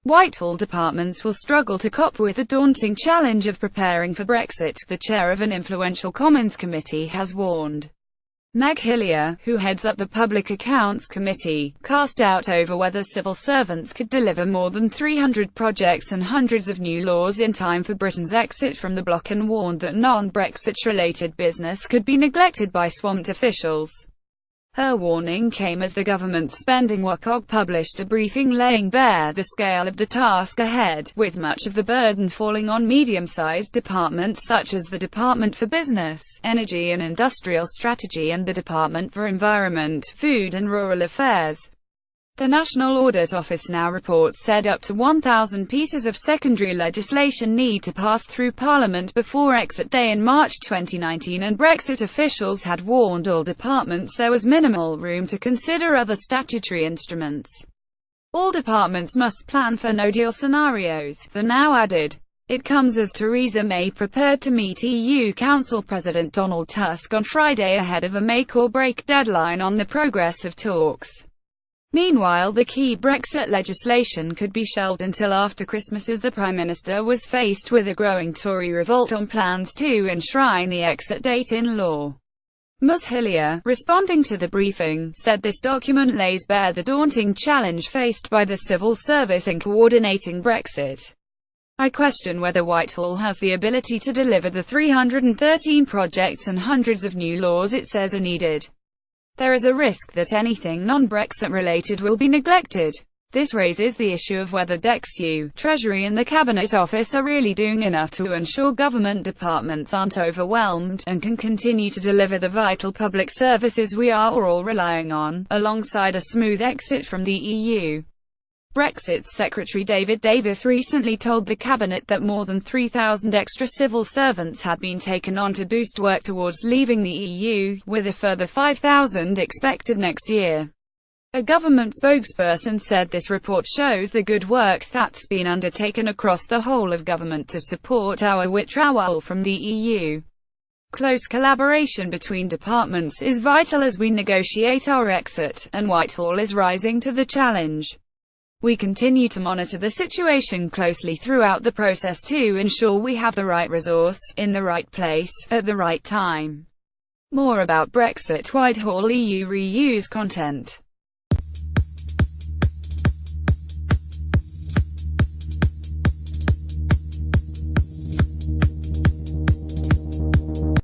Whitehall departments will struggle to cope with the daunting challenge of preparing for Brexit, the chair of an influential Commons committee has warned. Meg Hillier, who heads up the Public Accounts Committee, cast doubt over whether civil servants could deliver more than 300 projects and hundreds of new laws in time for Britain's exit from the bloc, and warned that non-Brexit-related business could be neglected by swamped officials. Her warning came as the government's spending watchdog published a briefing laying bare the scale of the task ahead, with much of the burden falling on medium-sized departments such as the Department for Business, Energy and Industrial Strategy and the Department for Environment, Food and Rural Affairs. The National Audit Office now reports said up to 1,000 pieces of secondary legislation need to pass through Parliament before exit day in March 2019, and Brexit officials had warned all departments there was minimal room to consider other statutory instruments. All departments must plan for no-deal scenarios, the now added. It comes as Theresa May prepared to meet EU Council President Donald Tusk on Friday ahead of a make-or-break deadline on the progress of talks. Meanwhile, the key Brexit legislation could be shelved until after Christmas as the Prime Minister was faced with a growing Tory revolt on plans to enshrine the exit date in law. Ms. Hillier, responding to the briefing, said this document lays bare the daunting challenge faced by the civil service in coordinating Brexit. I question whether Whitehall has the ability to deliver the 313 projects and hundreds of new laws it says are needed. There is a risk that anything non-Brexit related will be neglected. This raises the issue of whether DExEU, Treasury and the Cabinet Office are really doing enough to ensure government departments aren't overwhelmed, and can continue to deliver the vital public services we are all relying on, alongside a smooth exit from the EU. Brexit Secretary David Davis recently told the Cabinet that more than 3,000 extra civil servants had been taken on to boost work towards leaving the EU, with a further 5,000 expected next year. A government spokesperson said this report shows the good work that's been undertaken across the whole of government to support our withdrawal from the EU. Close collaboration between departments is vital as we negotiate our exit, and Whitehall is rising to the challenge. We continue to monitor the situation closely throughout the process to ensure we have the right resource, in the right place, at the right time. More about Brexit Whitehall EU reuse content.